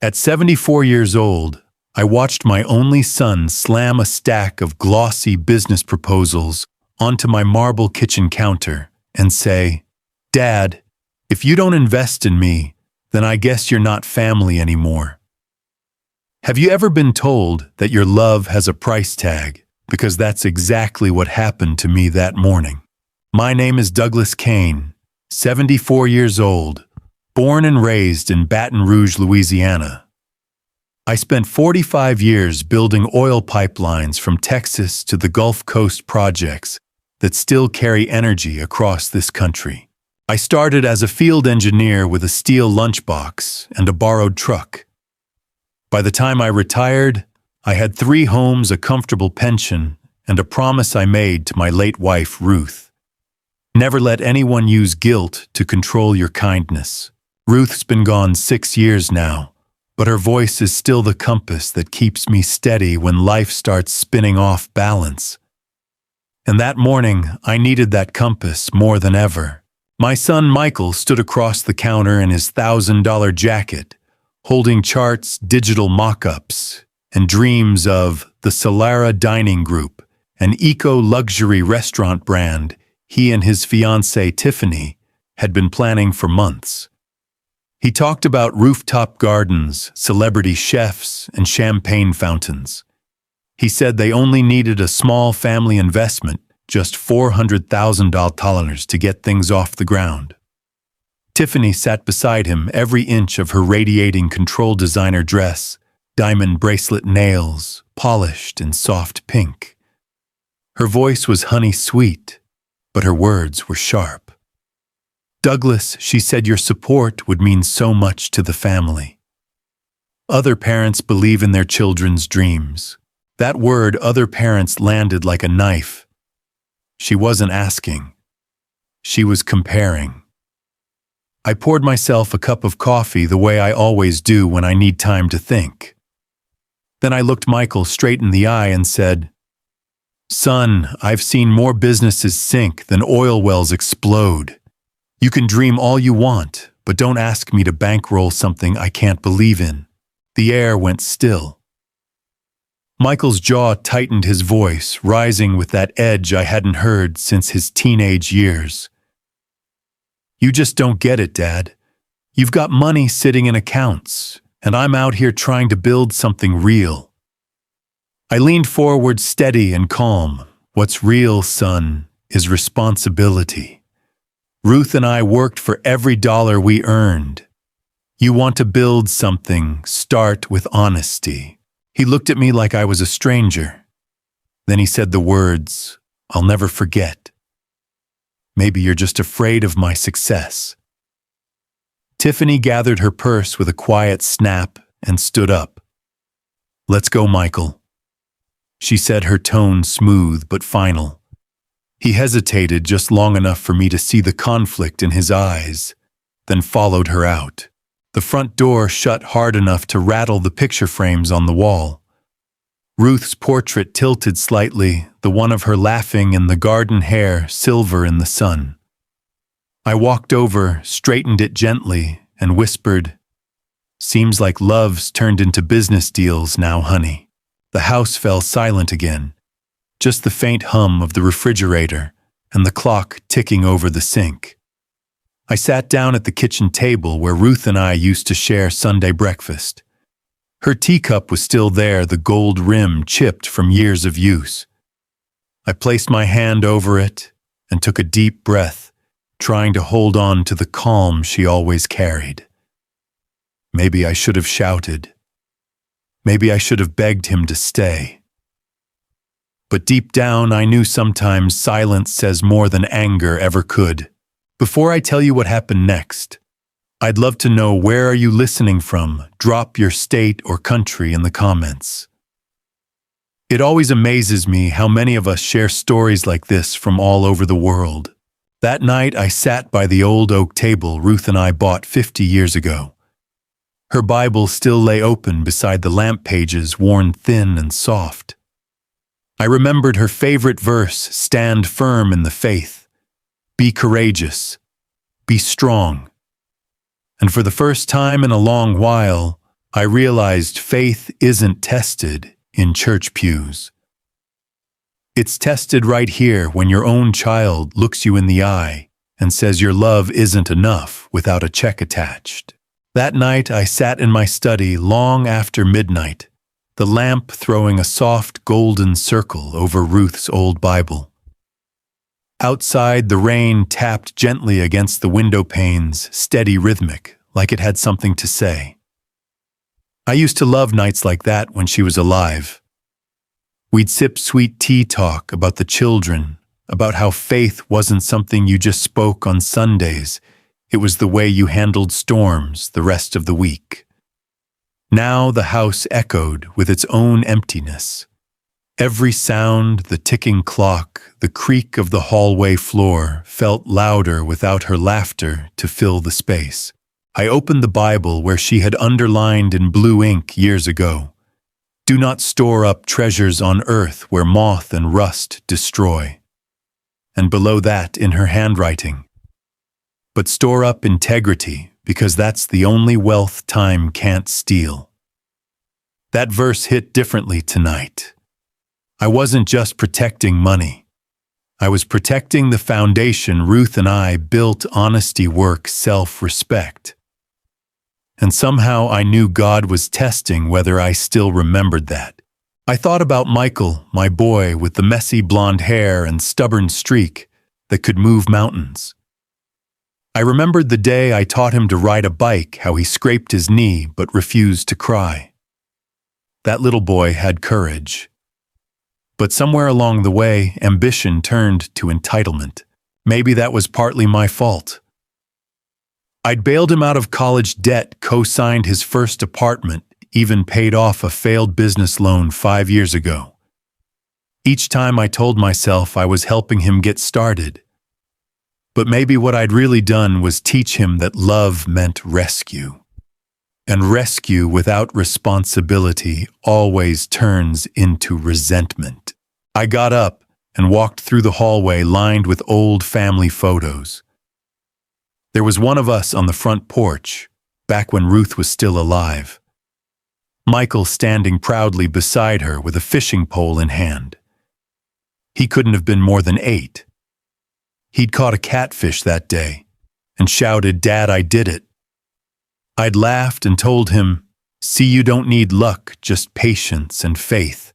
At 74 years old, I watched my only son slam a stack of glossy business proposals onto my marble kitchen counter and say, "Dad, if you don't invest in me, then I guess you're not family anymore." Have you ever been told that your love has a price tag? Because that's exactly what happened to me that morning. My name is Douglas Kane, 74 years old, born and raised in Baton Rouge, Louisiana. I spent 45 years building oil pipelines from Texas to the Gulf Coast projects that still carry energy across this country. I started as a field engineer with a steel lunchbox and a borrowed truck. By the time I retired, I had 3 homes, a comfortable pension, and a promise I made to my late wife, Ruth. Never let anyone use guilt to control your kindness. Ruth's been gone 6 years now, but her voice is still the compass that keeps me steady when life starts spinning off balance. And that morning, I needed that compass more than ever. My son Michael stood across the counter in his $1,000 jacket, holding charts, digital mock-ups, and dreams of the Solara Dining Group, an eco-luxury restaurant brand he and his fiancée Tiffany had been planning for months. He talked about rooftop gardens, celebrity chefs, and champagne fountains. He said they only needed a small family investment, just $400,000 to get things off the ground. Tiffany sat beside him, every inch of her radiating control designer dress, diamond bracelet nails, polished in soft pink. Her voice was honey sweet, but her words were sharp. "Douglas," she said, "your support would mean so much to the family." Other parents believe in their children's dreams. That word, other parents, landed like a knife. She wasn't asking. She was comparing. I poured myself a cup of coffee the way I always do when I need time to think. Then I looked Michael straight in the eye and said, "Son, I've seen more businesses sink than oil wells explode. You can dream all you want, but don't ask me to bankroll something I can't believe in." The air went still. Michael's jaw tightened, his voice rising with that edge I hadn't heard since his teenage years. "You just don't get it, Dad. You've got money sitting in accounts, and I'm out here trying to build something real." I leaned forward, steady and calm. "What's real, son, is responsibility. Ruth and I worked for every dollar we earned. You want to build something, start with honesty." He looked at me like I was a stranger. Then he said the words I'll never forget. "Maybe you're just afraid of my success." Tiffany gathered her purse with a quiet snap and stood up. "Let's go, Michael," she said, her tone smooth but final. He hesitated just long enough for me to see the conflict in his eyes, then followed her out. The front door shut hard enough to rattle the picture frames on the wall. Ruth's portrait tilted slightly, the one of her laughing in the garden hair silver in the sun. I walked over, straightened it gently, and whispered, "Seems like love's turned into business deals now, honey." The house fell silent again, just the faint hum of the refrigerator and the clock ticking over the sink. I sat down at the kitchen table where Ruth and I used to share Sunday breakfast. Her teacup was still there, the gold rim chipped from years of use. I placed my hand over it and took a deep breath, trying to hold on to the calm she always carried. Maybe I should have shouted. Maybe I should have begged him to stay. But deep down, I knew sometimes silence says more than anger ever could. Before I tell you what happened next, I'd love to know, where are you listening from? Drop your state or country in the comments. It always amazes me how many of us share stories like this from all over the world. That night, I sat by the old oak table Ruth and I bought 50 years ago. Her Bible still lay open beside the lamp pages, worn thin and soft. I remembered her favorite verse, "Stand firm in the faith. Be courageous. Be strong." And for the first time in a long while, I realized faith isn't tested in church pews. It's tested right here when your own child looks you in the eye and says your love isn't enough without a check attached. That night I sat in my study long after midnight, the lamp throwing a soft golden circle over Ruth's old Bible. Outside, the rain tapped gently against the window panes, steady, rhythmic, like it had something to say. I used to love nights like that when she was alive. We'd sip sweet tea talk about the children, about how faith wasn't something you just spoke on Sundays. It was the way you handled storms the rest of the week. Now the house echoed with its own emptiness. Every sound, the ticking clock, the creak of the hallway floor, felt louder without her laughter to fill the space. I opened the Bible where she had underlined in blue ink years ago, "Do not store up treasures on earth where moth and rust destroy." And below that, in her handwriting, "But store up integrity, because that's the only wealth time can't steal." That verse hit differently tonight. I wasn't just protecting money. I was protecting the foundation Ruth and I built: honesty, work, self-respect. And somehow I knew God was testing whether I still remembered that. I thought about Michael, my boy with the messy blonde hair and stubborn streak that could move mountains. I remembered the day I taught him to ride a bike, how he scraped his knee but refused to cry. That little boy had courage. But somewhere along the way, ambition turned to entitlement. Maybe that was partly my fault. I'd bailed him out of college debt, co-signed his first apartment, even paid off a failed business loan 5 years ago. Each time I told myself I was helping him get started. But maybe what I'd really done was teach him that love meant rescue. And rescue without responsibility always turns into resentment. I got up and walked through the hallway lined with old family photos. There was one of us on the front porch, back when Ruth was still alive. Michael standing proudly beside her with a fishing pole in hand. He couldn't have been more than 8. He'd caught a catfish that day and shouted, "Dad, I did it." I'd laughed and told him, "See, you don't need luck, just patience and faith."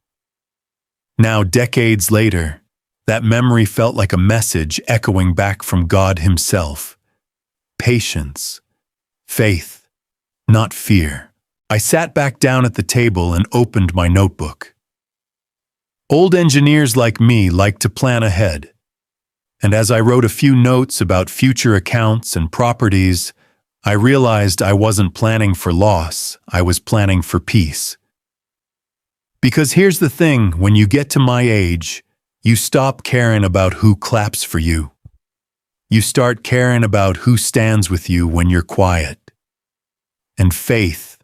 Now, decades later, that memory felt like a message echoing back from God Himself. Patience, faith, not fear. I sat back down at the table and opened my notebook. Old engineers like me like to plan ahead. And as I wrote a few notes about future accounts and properties, I realized I wasn't planning for loss, I was planning for peace. Because here's the thing, when you get to my age, you stop caring about who claps for you. You start caring about who stands with you when you're quiet. And faith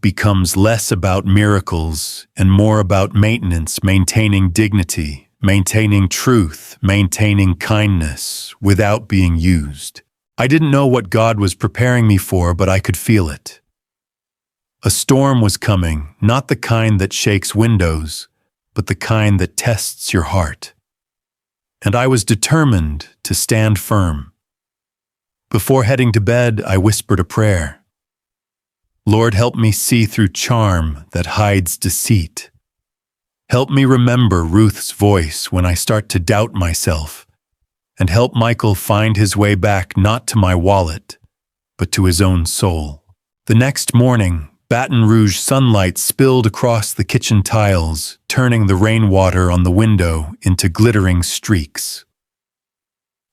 becomes less about miracles and more about maintenance, maintaining dignity, maintaining truth, maintaining kindness without being used. I didn't know what God was preparing me for, but I could feel it. A storm was coming, not the kind that shakes windows, but the kind that tests your heart. And I was determined to stand firm. Before heading to bed, I whispered a prayer. Lord, help me see through charm that hides deceit. Help me remember Ruth's voice when I start to doubt myself, and help Michael find his way back not to my wallet, but to his own soul. The next morning, Baton Rouge sunlight spilled across the kitchen tiles, turning the rainwater on the window into glittering streaks.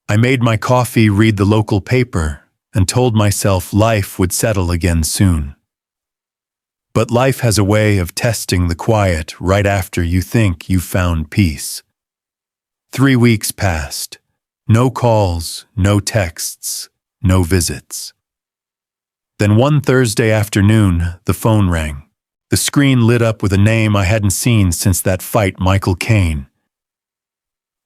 I made my coffee, read the local paper, and told myself life would settle again soon. But life has a way of testing the quiet right after you think you've found peace. 3 weeks passed. No calls, no texts, no visits. Then one Thursday afternoon, the phone rang. The screen lit up with a name I hadn't seen since that fight, Michael Caine.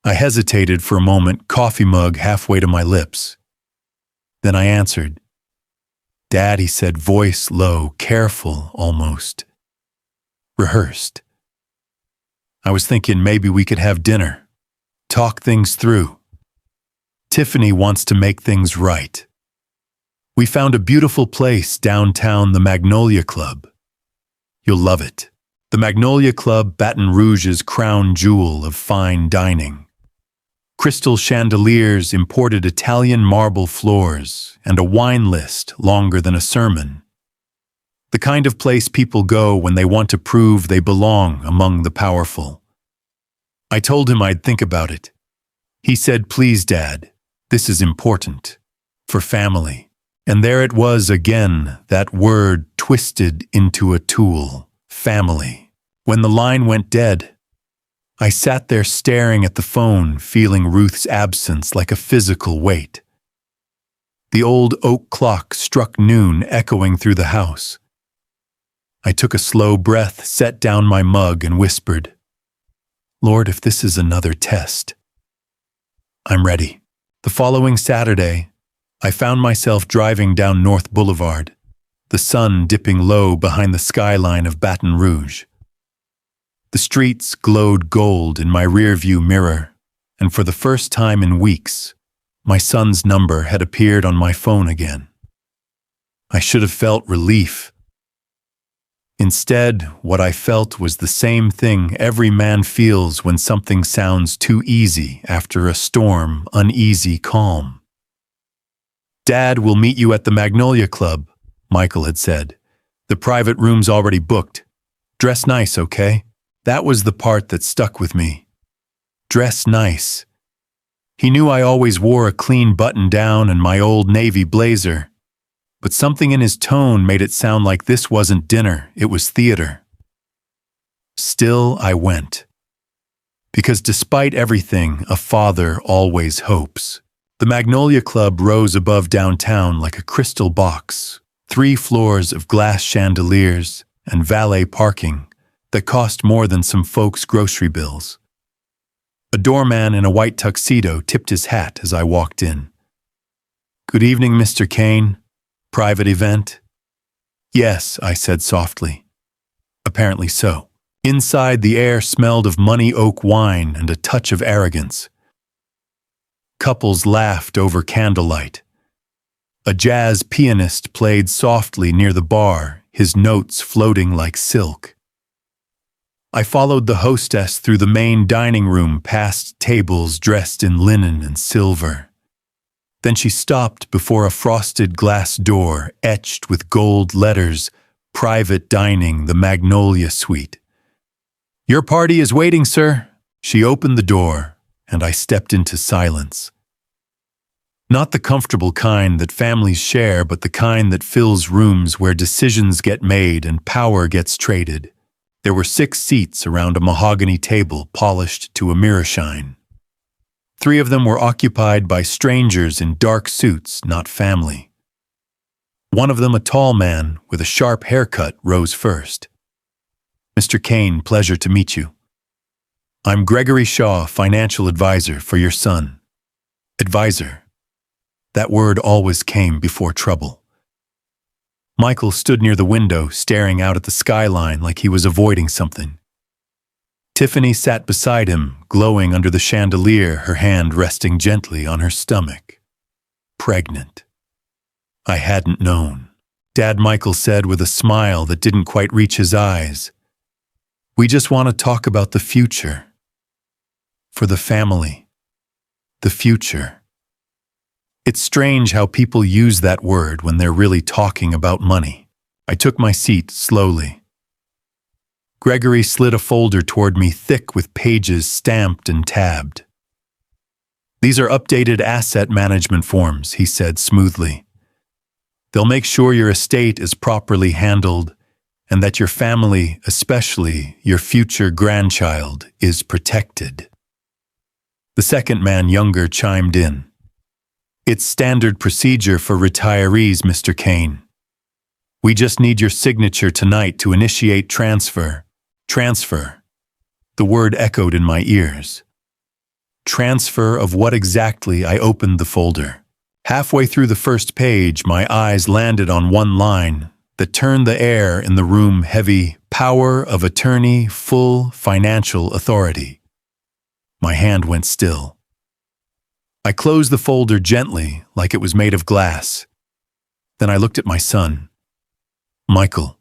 I hesitated for a moment, coffee mug halfway to my lips. Then I answered, Dad, he said, voice low, careful, almost. Rehearsed. I was thinking maybe we could have dinner. Talk things through. Tiffany wants to make things right. We found a beautiful place downtown, the Magnolia Club. You'll love it. The Magnolia Club, Baton Rouge's crown jewel of fine dining. Crystal chandeliers, imported Italian marble floors, and a wine list longer than a sermon. The kind of place people go when they want to prove they belong among the powerful. I told him I'd think about it. He said, "Please, Dad, this is important. For family." And there it was again, that word twisted into a tool. Family. When the line went dead, I sat there staring at the phone, feeling Ruth's absence like a physical weight. The old oak clock struck noon, echoing through the house. I took a slow breath, set down my mug, and whispered, "Lord, if this is another test, I'm ready." The following Saturday, I found myself driving down North Boulevard, the sun dipping low behind the skyline of Baton Rouge. The streets glowed gold in my rearview mirror, and for the first time in weeks, my son's number had appeared on my phone again. I should have felt relief. Instead, what I felt was the same thing every man feels when something sounds too easy after a storm, uneasy calm. "Dad will meet you at the Magnolia Club," Michael had said. "The private room's already booked. Dress nice, okay?" That was the part that stuck with me. Dress nice. He knew I always wore a clean button-down and my old navy blazer, but something in his tone made it sound like this wasn't dinner, it was theater. Still, I went. Because despite everything, a father always hopes. The Magnolia Club rose above downtown like a crystal box, 3 floors of glass chandeliers and valet parking that cost more than some folks' grocery bills. A doorman in a white tuxedo tipped his hat as I walked in. "Good evening, Mr. Kane. Private event?" "Yes," I said softly. Apparently so. Inside, the air smelled of money oak wine and a touch of arrogance. Couples laughed over candlelight. A jazz pianist played softly near the bar, his notes floating like silk. I followed the hostess through the main dining room past tables dressed in linen and silver. Then she stopped before a frosted glass door etched with gold letters, "Private Dining, the Magnolia Suite." "Your party is waiting, sir." She opened the door, and I stepped into silence. Not the comfortable kind that families share, but the kind that fills rooms where decisions get made and power gets traded. There were 6 seats around a mahogany table polished to a mirror shine. 3 of them were occupied by strangers in dark suits, not family. One of them, a tall man with a sharp haircut, rose first. "Mr. Kane, pleasure to meet you. I'm Gregory Shaw, financial advisor for your son." Advisor. That word always came before trouble. Michael stood near the window, staring out at the skyline like he was avoiding something. Tiffany sat beside him, glowing under the chandelier, her hand resting gently on her stomach. Pregnant. I hadn't known. Dad, Michael said with a smile that didn't quite reach his eyes. "We just want to talk about the future. For the family. The future." It's strange how people use that word when they're really talking about money. I took my seat slowly. Gregory slid a folder toward me, thick with pages stamped and tabbed. "These are updated asset management forms," he said smoothly. "They'll make sure your estate is properly handled and that your family, especially your future grandchild, is protected." The second man, younger, chimed in. "It's standard procedure for retirees, Mr. Kane. We just need your signature tonight to initiate transfer." Transfer. The word echoed in my ears. Transfer of what exactly? I opened the folder. Halfway through the first page, my eyes landed on one line that turned the air in the room heavy: power of attorney, full financial authority. My hand went still. I closed the folder gently, like it was made of glass. Then I looked at my son. Michael,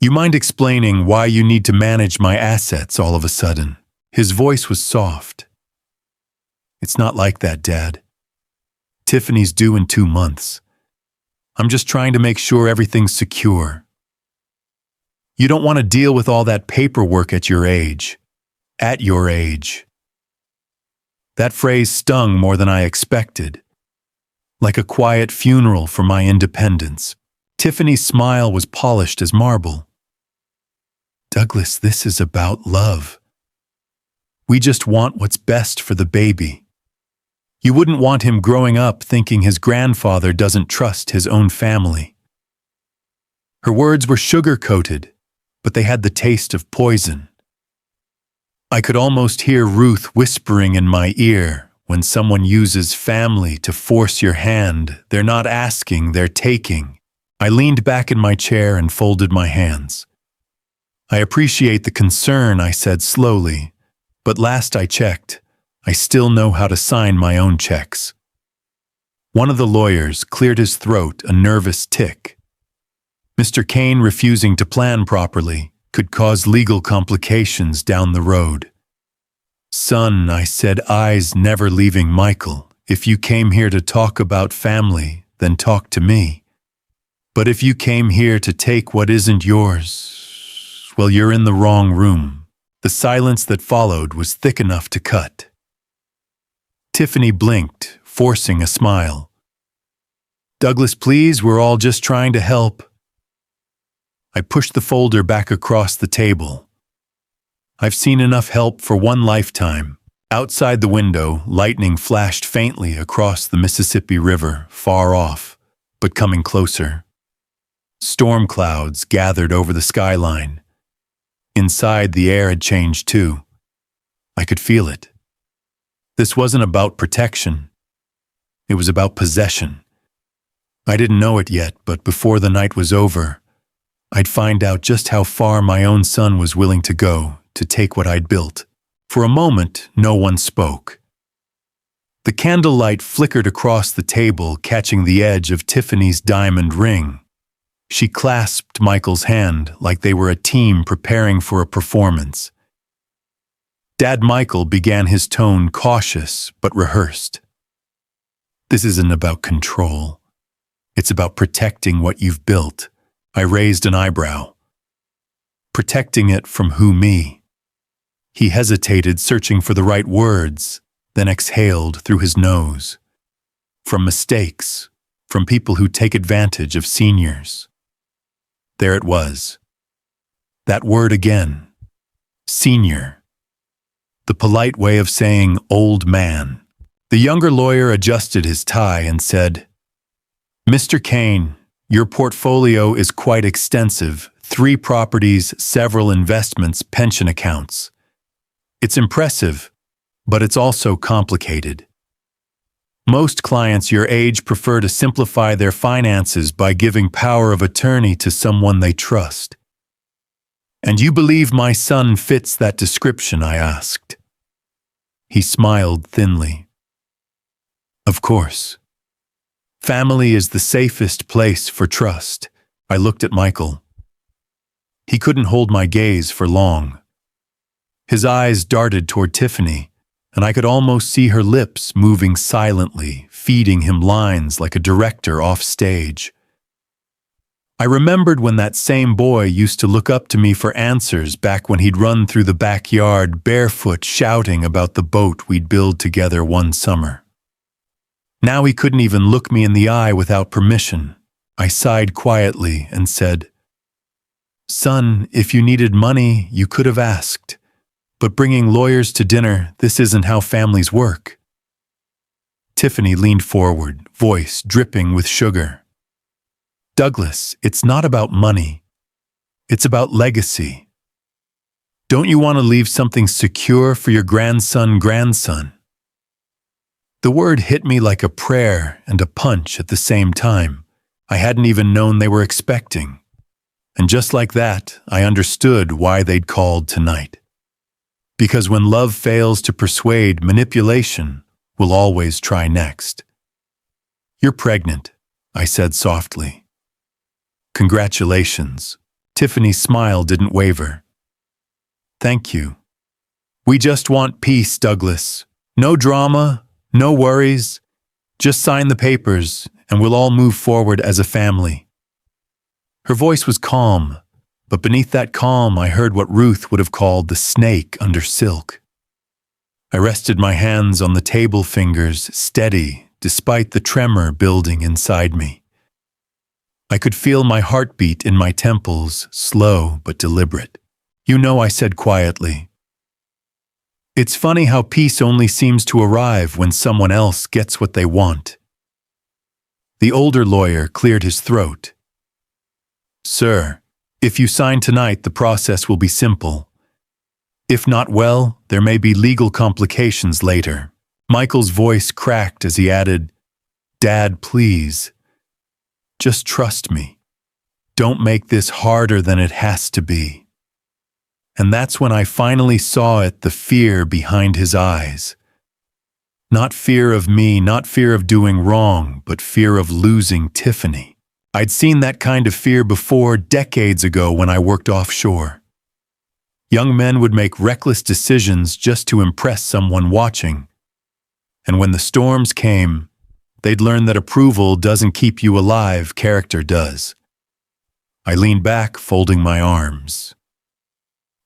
you mind explaining why you need to manage my assets all of a sudden? His voice was soft. It's not like that, Dad. Tiffany's due in 2 months. I'm just trying to make sure everything's secure. You don't want to deal with all that paperwork at your age. At your age. That phrase stung more than I expected. Like a quiet funeral for my independence. Tiffany's smile was polished as marble. Douglas, this is about love. We just want what's best for the baby. You wouldn't want him growing up thinking his grandfather doesn't trust his own family. Her words were sugar-coated, but they had the taste of poison. I could almost hear Ruth whispering in my ear, when someone uses family to force your hand, they're not asking, they're taking. I leaned back in my chair and folded my hands. I appreciate the concern, I said slowly, but last I checked, I still know how to sign my own checks. One of the lawyers cleared his throat, a nervous tick. Mr. Kane refusing to plan properly could cause legal complications down the road. Son, I said, eyes never leaving Michael, if you came here to talk about family, then talk to me. But if you came here to take what isn't yours, well, you're in the wrong room. The silence that followed was thick enough to cut. Tiffany blinked, forcing a smile. Douglas, please, we're all just trying to help. I pushed the folder back across the table. I've seen enough help for one lifetime. Outside the window, lightning flashed faintly across the Mississippi River, far off, but coming closer. Storm clouds gathered over the skyline. Inside, the air had changed too. I could feel it. This wasn't about protection. It was about possession. I didn't know it yet, but before the night was over, I'd find out just how far my own son was willing to go to take what I'd built. For a moment, no one spoke. The candlelight flickered across the table, catching the edge of Tiffany's diamond ring. She clasped Michael's hand like they were a team preparing for a performance. Dad Michael began his tone cautious but rehearsed. This isn't about control. It's about protecting what you've built. I raised an eyebrow. Protecting it from who, me? He hesitated, searching for the right words, then exhaled through his nose. From mistakes, from people who take advantage of seniors. There it was. That word again. Senior. The polite way of saying old man. The younger lawyer adjusted his tie and said, Mr. Kane, your portfolio is quite extensive. 3 properties, several investments, pension accounts. It's impressive, but it's also complicated. Most clients your age prefer to simplify their finances by giving power of attorney to someone they trust. And you believe my son fits that description, I asked. He smiled thinly. Of course. Family is the safest place for trust. I looked at Michael. He couldn't hold my gaze for long. His eyes darted toward Tiffany, and I could almost see her lips moving silently, feeding him lines like a director off stage. I remembered when that same boy used to look up to me for answers back when he'd run through the backyard barefoot shouting about the boat we'd build together one summer. Now he couldn't even look me in the eye without permission. I sighed quietly and said, Son, if you needed money, you could have asked. But bringing lawyers to dinner, this isn't how families work. Tiffany leaned forward, voice dripping with sugar. Douglas, it's not about money. It's about legacy. Don't you want to leave something secure for your grandson? The word hit me like a prayer and a punch at the same time. I hadn't even known they were expecting. And just like that, I understood why they'd called tonight. Because when love fails to persuade, manipulation will always try next. "You're pregnant," I said softly. "Congratulations." Tiffany's smile didn't waver. "Thank you. We just want peace, Douglas. No drama, no worries. Just sign the papers, and we'll all move forward as a family." Her voice was calm, but beneath that calm I heard what Ruth would have called the snake under silk. I rested my hands on the table fingers, steady, despite the tremor building inside me. I could feel my heartbeat in my temples, slow but deliberate. "You know," I said quietly, "it's funny how peace only seems to arrive when someone else gets what they want." The older lawyer cleared his throat. "Sir, if you sign tonight, the process will be simple. If not, well, there may be legal complications later." Michael's voice cracked as he added, "Dad, please. Just trust me. Don't make this harder than it has to be." And that's when I finally saw it, the fear behind his eyes. Not fear of me, not fear of doing wrong, but fear of losing Tiffany. I'd seen that kind of fear before, decades ago when I worked offshore. Young men would make reckless decisions just to impress someone watching. And when the storms came, they'd learn that approval doesn't keep you alive, character does. I leaned back, folding my arms.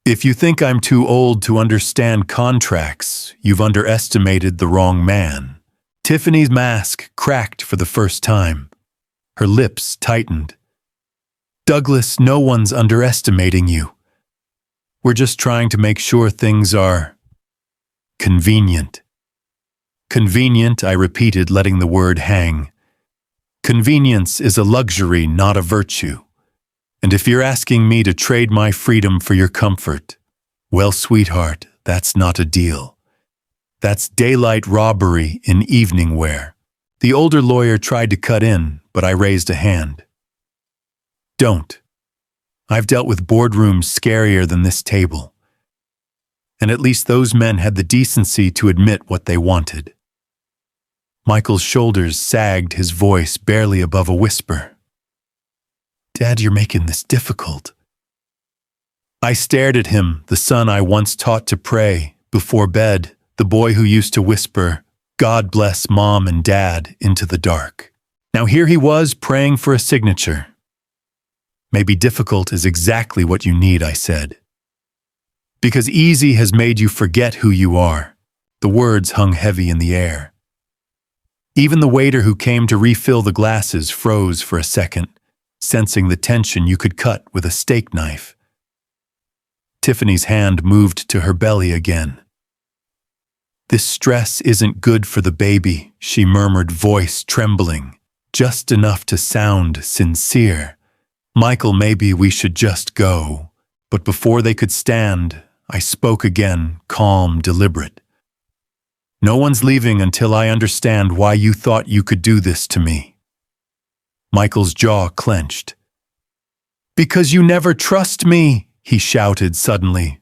"If you think I'm too old to understand contracts, you've underestimated the wrong man." Tiffany's mask cracked for the first time. Her lips tightened. "Douglas, no one's underestimating you. We're just trying to make sure things are convenient." "Convenient," I repeated, letting the word hang. "Convenience is a luxury, not a virtue. And if you're asking me to trade my freedom for your comfort, well, sweetheart, that's not a deal. That's daylight robbery in evening wear." The older lawyer tried to cut in, but I raised a hand. "Don't. I've dealt with boardrooms scarier than this table. And at least those men had the decency to admit what they wanted." Michael's shoulders sagged, his voice barely above a whisper. "Dad, you're making this difficult." I stared at him, the son I once taught to pray before bed, the boy who used to whisper, "God bless Mom and Dad," into the dark. Now here he was praying for a signature. "Maybe difficult is exactly what you need," I said. "Because easy has made you forget who you are." The words hung heavy in the air. Even the waiter who came to refill the glasses froze for a second, sensing the tension you could cut with a steak knife. Tiffany's hand moved to her belly again. "This stress isn't good for the baby," she murmured, voice trembling, just enough to sound sincere. "Michael, maybe we should just go." But before they could stand, I spoke again, calm, deliberate. "No one's leaving until I understand why you thought you could do this to me." Michael's jaw clenched. "Because you never trust me," he shouted suddenly.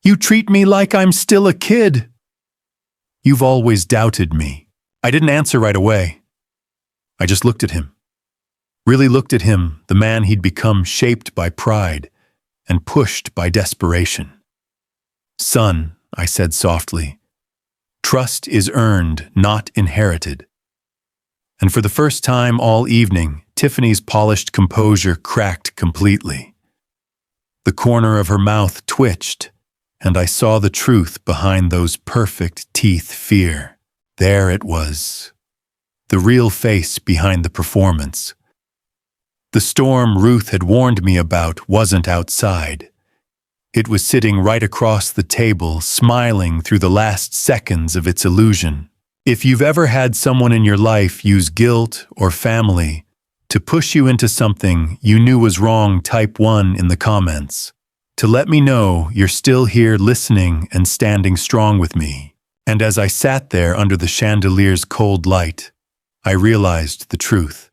"You treat me like I'm still a kid." "You've always doubted me." I didn't answer right away. I just looked at him. Really looked at him, the man he'd become, shaped by pride and pushed by desperation. "Son," I said softly, "trust is earned, not inherited." And for the first time all evening, Tiffany's polished composure cracked completely. The corner of her mouth twitched, and I saw the truth behind those perfect teeth. Fear. There it was. The real face behind the performance. The storm Ruth had warned me about wasn't outside. It was sitting right across the table, smiling through the last seconds of its illusion. If you've ever had someone in your life use guilt or family to push you into something you knew was wrong, type 1 in the comments. To let me know you're still here listening and standing strong with me. And as I sat there under the chandelier's cold light, I realized the truth.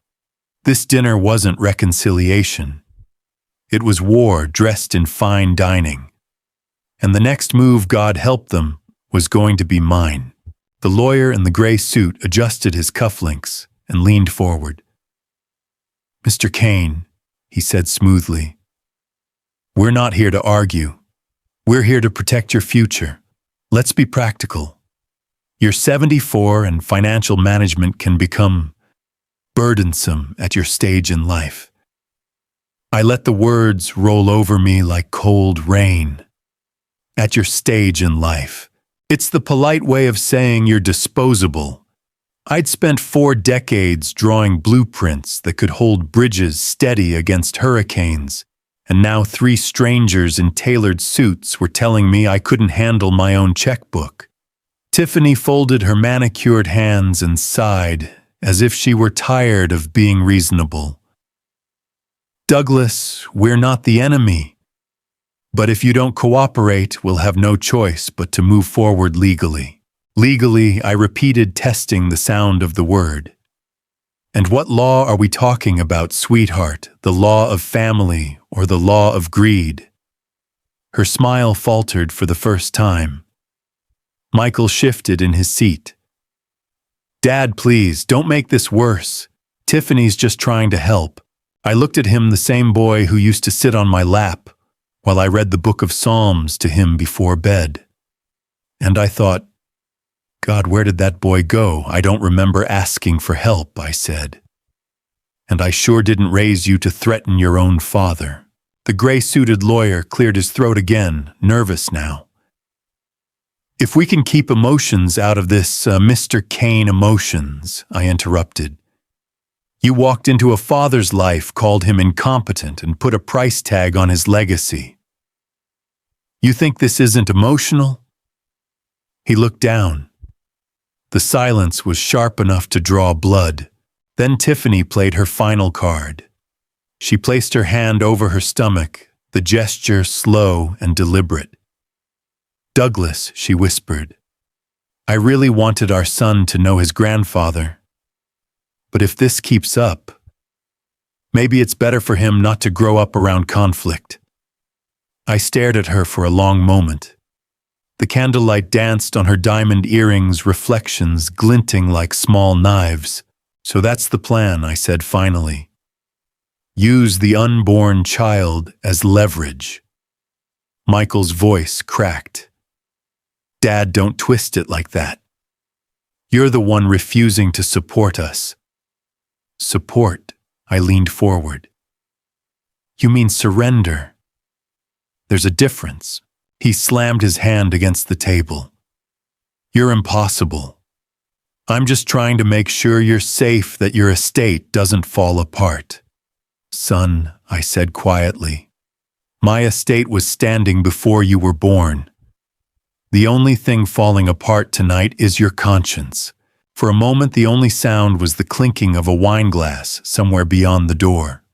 This dinner wasn't reconciliation. It was war dressed in fine dining. And the next move, God help them, was going to be mine. The lawyer in the gray suit adjusted his cufflinks and leaned forward. "Mr. Kane," he said smoothly, "we're not here to argue. We're here to protect your future. Let's be practical. You're 74 and financial management can become burdensome at your stage in life." I let the words roll over me like cold rain. At your stage in life. It's the polite way of saying you're disposable. I'd spent 4 decades drawing blueprints that could hold bridges steady against hurricanes, and now 3 strangers in tailored suits were telling me I couldn't handle my own checkbook. Tiffany folded her manicured hands and sighed, as if she were tired of being reasonable. "Douglas, we're not the enemy. But if you don't cooperate, we'll have no choice but to move forward legally." Legally, I repeated, testing the sound of the word. "And what law are we talking about, sweetheart? The law of family or the law of greed?" Her smile faltered for the first time. Michael shifted in his seat. "Dad, please, don't make this worse. Tiffany's just trying to help." I looked at him, the same boy who used to sit on my lap while I read the book of Psalms to him before bed. And I thought, God, where did that boy go? "I don't remember asking for help," I said. "And I sure didn't raise you to threaten your own father." The gray-suited lawyer cleared his throat again, nervous now. "If we can keep emotions out of this, Mr. Kane, emotions," I interrupted. "You walked into a father's life, called him incompetent, and put a price tag on his legacy. You think this isn't emotional?" He looked down. The silence was sharp enough to draw blood. Then Tiffany played her final card. She placed her hand over her stomach, the gesture slow and deliberate. "Douglas," she whispered, "I really wanted our son to know his grandfather. But if this keeps up, maybe it's better for him not to grow up around conflict." I stared at her for a long moment. The candlelight danced on her diamond earrings, reflections glinting like small knives. "So that's the plan," I said finally. "Use the unborn child as leverage." Michael's voice cracked. "Dad, don't twist it like that. You're the one refusing to support us." "Support?" I leaned forward. "You mean surrender? There's a difference." He slammed his hand against the table. "You're impossible. I'm just trying to make sure you're safe, that your estate doesn't fall apart." "Son," I said quietly, "my estate was standing before you were born. The only thing falling apart tonight is your conscience." For a moment, the only sound was the clinking of a wine glass somewhere beyond the door.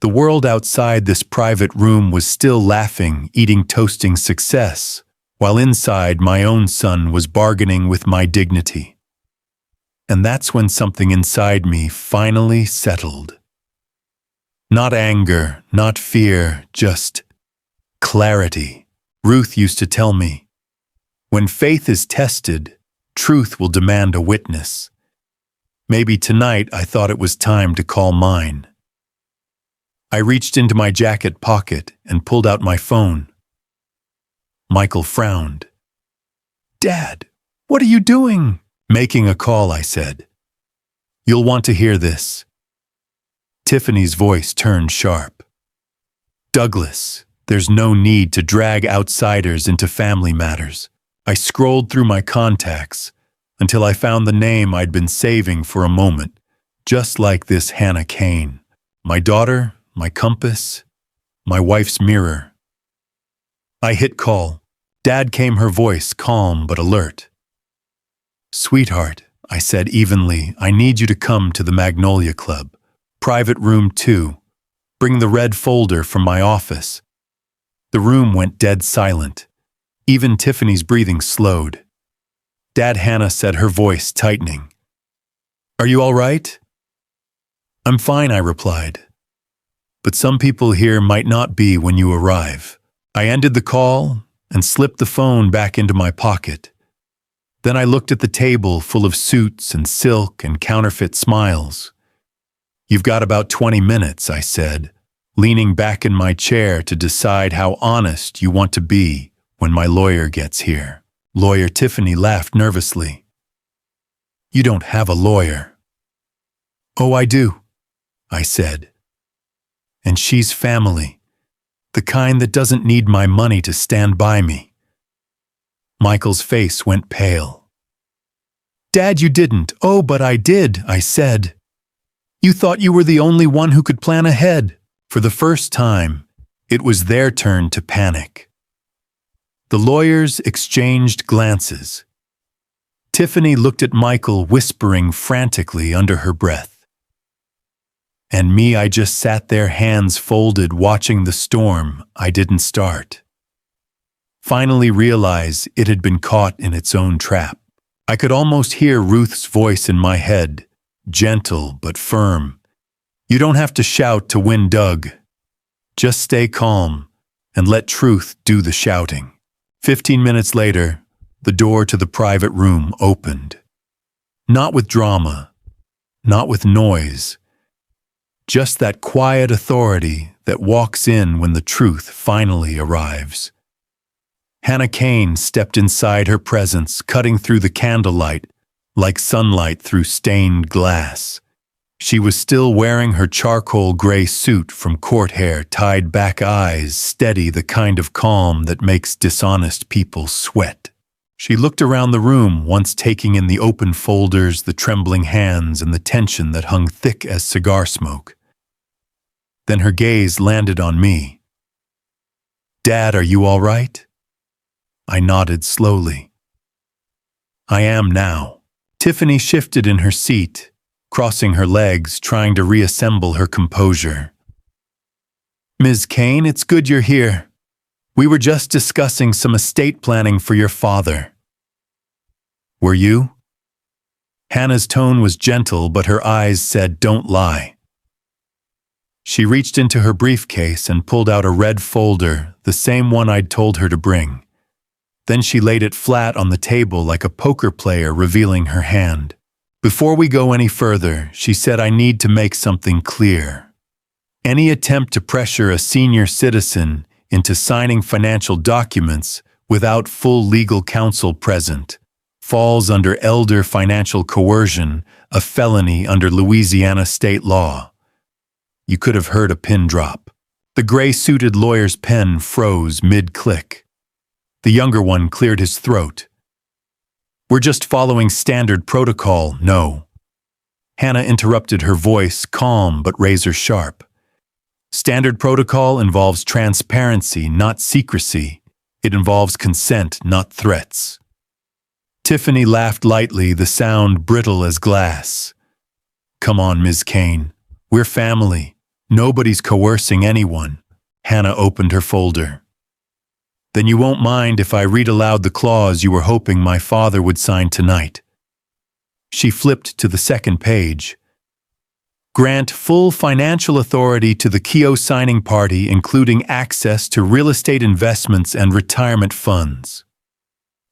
The world outside this private room was still laughing, eating toasting success, while inside my own son was bargaining with my dignity. And that's when something inside me finally settled. Not anger, not fear, just clarity. Ruth used to tell me, when faith is tested, truth will demand a witness. Maybe tonight I thought it was time to call mine. I reached into my jacket pocket and pulled out my phone. Michael frowned. "Dad, what are you doing?" "Making a call," I said. "You'll want to hear this." Tiffany's voice turned sharp. "Douglas, there's no need to drag outsiders into family matters." I scrolled through my contacts until I found the name I'd been saving for a moment, just like this Hannah Kane. My daughter, my compass, my wife's mirror. I hit call. "Dad," came her voice, calm but alert. "Sweetheart," I said evenly, "I need you to come to the Magnolia Club. Private room 2. Bring the red folder from my office." The room went dead silent. Even Tiffany's breathing slowed. Dad, Hannah said, her voice tightening. Are you all right? I'm fine, I replied. But some people here might not be when you arrive. I ended the call and slipped the phone back into my pocket. Then I looked at the table full of suits and silk and counterfeit smiles. You've got about 20 minutes, I said, leaning back in my chair to decide how honest you want to be when my lawyer gets here. Lawyer Tiffany laughed nervously. You don't have a lawyer. Oh, I do, I said. And she's family, the kind that doesn't need my money to stand by me. Michael's face went pale. Dad, you didn't. Oh, but I did, I said. You thought you were the only one who could plan ahead. For the first time, it was their turn to panic. The lawyers exchanged glances. Tiffany looked at Michael, whispering frantically under her breath. And me, I just sat there, hands folded, watching the storm I didn't start. Finally realize it had been caught in its own trap. I could almost hear Ruth's voice in my head, gentle but firm. You don't have to shout to win Doug. Just stay calm and let truth do the shouting. 15 minutes later, the door to the private room opened. Not with drama, not with noise, just that quiet authority that walks in when the truth finally arrives. Hannah Kane stepped inside her presence, cutting through the candlelight like sunlight through stained glass. She was still wearing her charcoal gray suit from court hair, tied back eyes, steady, the kind of calm that makes dishonest people sweat. She looked around the room, once taking in the open folders, the trembling hands, and the tension that hung thick as cigar smoke. Then her gaze landed on me. Dad, are you all right? I nodded slowly. I am now. Tiffany shifted in her seat, crossing her legs, trying to reassemble her composure. Ms. Kane, it's good you're here. We were just discussing some estate planning for your father. Were you? Hannah's tone was gentle, but her eyes said, don't lie. She reached into her briefcase and pulled out a red folder, the same one I'd told her to bring. Then she laid it flat on the table like a poker player revealing her hand. Before we go any further, she said, I need to make something clear. Any attempt to pressure a senior citizen into signing financial documents without full legal counsel present falls under elder financial coercion, a felony under Louisiana state law. You could have heard a pin drop. The gray-suited lawyer's pen froze mid-click. The younger one cleared his throat. We're just following standard protocol, no. Hannah interrupted, her voice calm but razor-sharp. Standard protocol involves transparency, not secrecy. It involves consent, not threats. Tiffany laughed lightly, the sound brittle as glass. Come on, Ms. Kane. We're family. Nobody's coercing anyone. Hannah opened her folder. Then you won't mind if I read aloud the clause you were hoping my father would sign tonight. She flipped to the second page. Grant full financial authority to the Keo signing party, including access to real estate investments and retirement funds.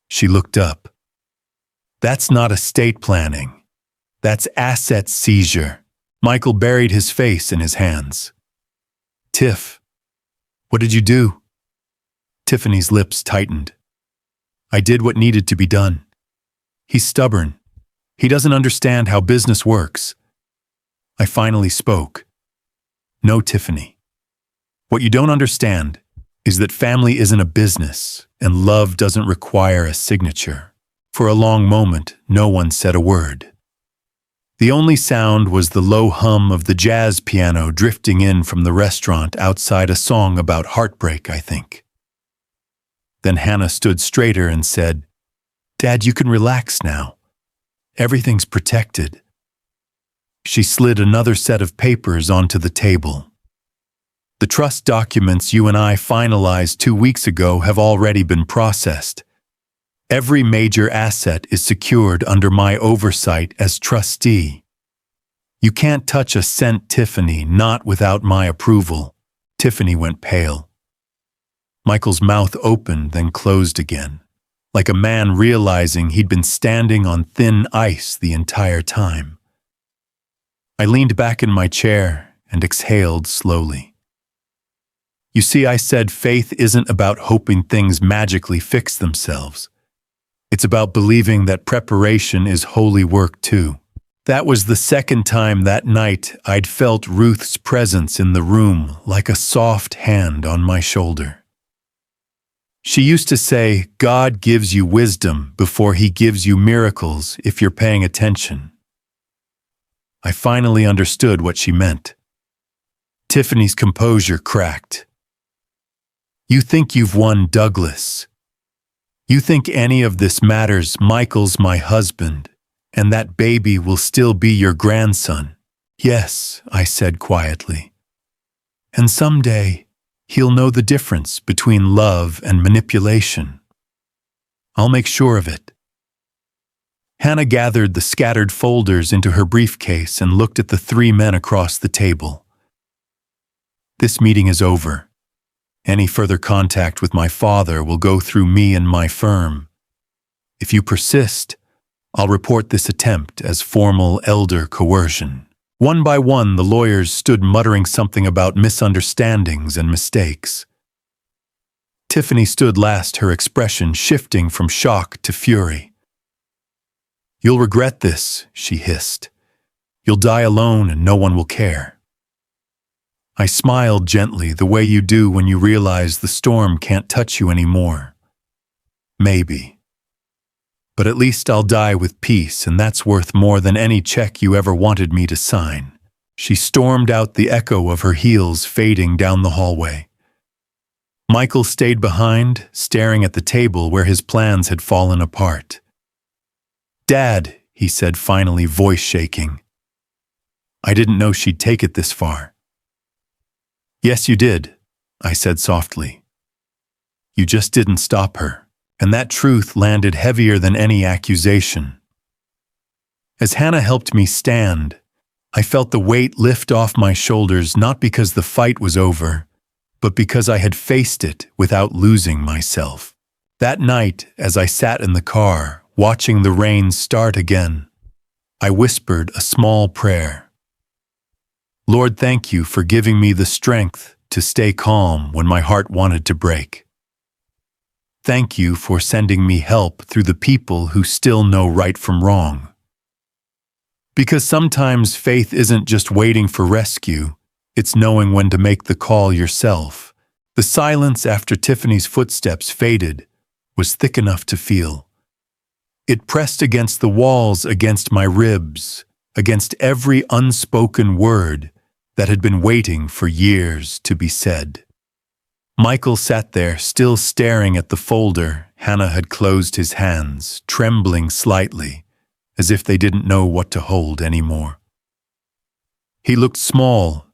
She looked up. That's not estate planning. That's asset seizure. Michael buried his face in his hands. Tiff, what did you do? Tiffany's lips tightened. I did what needed to be done. He's stubborn. He doesn't understand how business works. I finally spoke. No, Tiffany. What you don't understand is that family isn't a business, and love doesn't require a signature. For a long moment, no one said a word. The only sound was the low hum of the jazz piano drifting in from the restaurant outside, a song about heartbreak, I think. Then Hannah stood straighter and said, Dad, you can relax now. Everything's protected. She slid another set of papers onto the table. The trust documents you and I finalized 2 weeks ago have already been processed. Every major asset is secured under my oversight as trustee. You can't touch a cent, Tiffany, not without my approval. Tiffany went pale. Michael's mouth opened, then closed again, like a man realizing he'd been standing on thin ice the entire time. I leaned back in my chair and exhaled slowly. You see, I said faith isn't about hoping things magically fix themselves. It's about believing that preparation is holy work too. That was the second time that night I'd felt Ruth's presence in the room, like a soft hand on my shoulder. She used to say, God gives you wisdom before he gives you miracles if you're paying attention. I finally understood what she meant. Tiffany's composure cracked. You think you've won, Douglas. You think any of this matters. Michael's my husband, and that baby will still be your grandson. Yes, I said quietly. And someday, he'll know the difference between love and manipulation. I'll make sure of it. Hannah gathered the scattered folders into her briefcase and looked at the three men across the table. This meeting is over. Any further contact with my father will go through me and my firm. If you persist, I'll report this attempt as formal elder coercion. One by one, the lawyers stood muttering something about misunderstandings and mistakes. Tiffany stood last, her expression shifting from shock to fury. You'll regret this, she hissed. You'll die alone and no one will care. I smiled gently, the way you do when you realize the storm can't touch you anymore. Maybe. But at least I'll die with peace, and that's worth more than any check you ever wanted me to sign. She stormed out, the echo of her heels fading down the hallway. Michael stayed behind, staring at the table where his plans had fallen apart. Dad, he said finally, voice shaking. I didn't know she'd take it this far. Yes, you did, I said softly. You just didn't stop her. And that truth landed heavier than any accusation. As Hannah helped me stand, I felt the weight lift off my shoulders, not because the fight was over, but because I had faced it without losing myself. That night, as I sat in the car, watching the rain start again, I whispered a small prayer. Lord, thank you for giving me the strength to stay calm when my heart wanted to break. Thank you for sending me help through the people who still know right from wrong. Because sometimes faith isn't just waiting for rescue, it's knowing when to make the call yourself. The silence after Tiffany's footsteps faded was thick enough to feel. It pressed against the walls, against my ribs, against every unspoken word that had been waiting for years to be said. Michael sat there, still staring at the folder. Hannah had closed his hands, trembling slightly, as if they didn't know what to hold anymore. He looked small,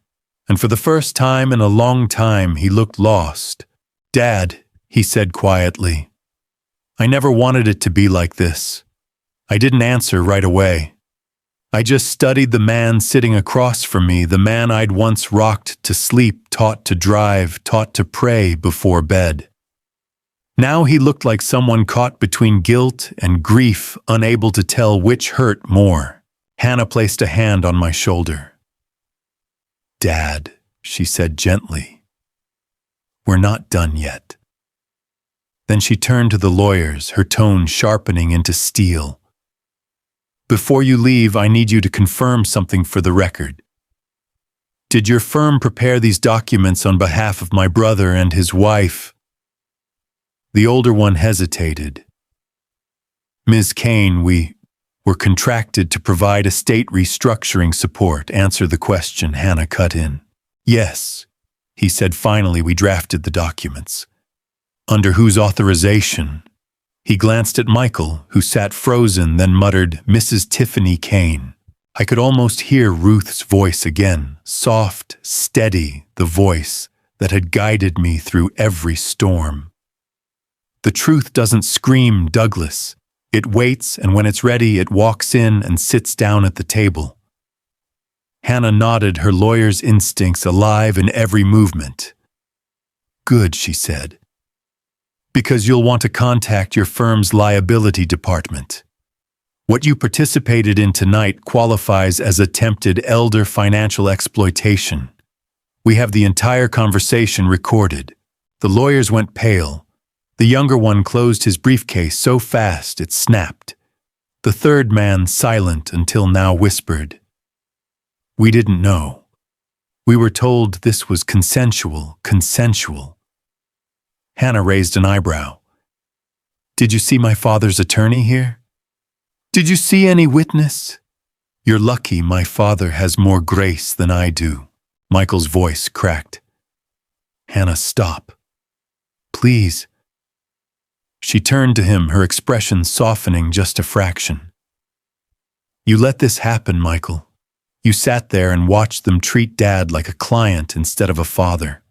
and for the first time in a long time he looked lost. Dad, he said quietly, I never wanted it to be like this. I didn't answer right away. I just studied the man sitting across from me, the man I'd once rocked to sleep, taught to drive, taught to pray before bed. Now he looked like someone caught between guilt and grief, unable to tell which hurt more. Hannah placed a hand on my shoulder. Dad, she said gently, we're not done yet. Then she turned to the lawyers, her tone sharpening into steel. Before you leave, I need you to confirm something for the record. Did your firm prepare these documents on behalf of my brother and his wife? The older one hesitated. Ms. Kane, we were contracted to provide estate restructuring support. Answer the question, Hannah cut in. Yes, he said finally, we drafted the documents. Under whose authorization? He glanced at Michael, who sat frozen, then muttered, Mrs. Tiffany Kane. I could almost hear Ruth's voice again, soft, steady, the voice that had guided me through every storm. The truth doesn't scream Douglas. It waits, and when it's ready, it walks in and sits down at the table. Hannah nodded, her lawyer's instincts alive in every movement. Good, she said. Because you'll want to contact your firm's liability department. What you participated in tonight qualifies as attempted elder financial exploitation. We have the entire conversation recorded. The lawyers went pale. The younger one closed his briefcase so fast it snapped. The third man, silent until now, whispered, "We didn't know. We were told this was consensual. Hannah raised an eyebrow. Did you see my father's attorney here? Did you see any witness? You're lucky my father has more grace than I do." Michael's voice cracked. Hannah, stop. Please. She turned to him, her expression softening just a fraction. You let this happen, Michael. You sat there and watched them treat Dad like a client instead of a father.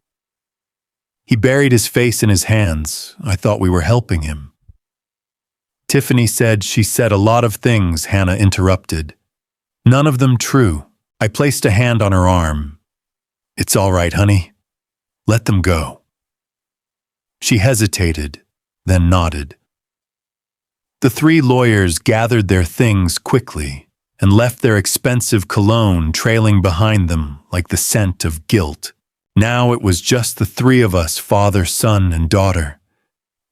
He buried his face in his hands. I thought we were helping him. Tiffany said she said a lot of things, Hannah interrupted. None of them true. I placed a hand on her arm. It's all right, honey. Let them go. She hesitated, then nodded. The three lawyers gathered their things quickly and left their expensive cologne trailing behind them like the scent of guilt. Now it was just the three of us, father, son, and daughter,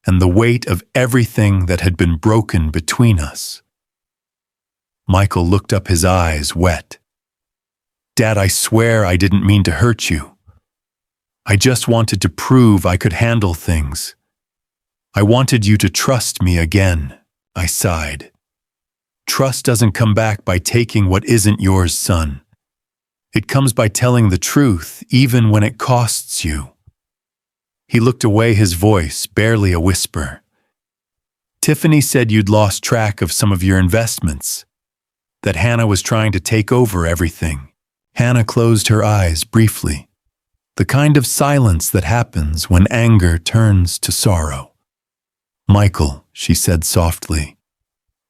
and the weight of everything that had been broken between us. Michael looked up, his eyes wet. Dad, I swear I didn't mean to hurt you. I just wanted to prove I could handle things. I wanted you to trust me again, I sighed. Trust doesn't come back by taking what isn't yours, son. It comes by telling the truth, even when it costs you. He looked away, his voice barely a whisper. Tiffany said you'd lost track of some of your investments, that Hannah was trying to take over everything. Hannah closed her eyes briefly. The kind of silence that happens when anger turns to sorrow. Michael, she said softly,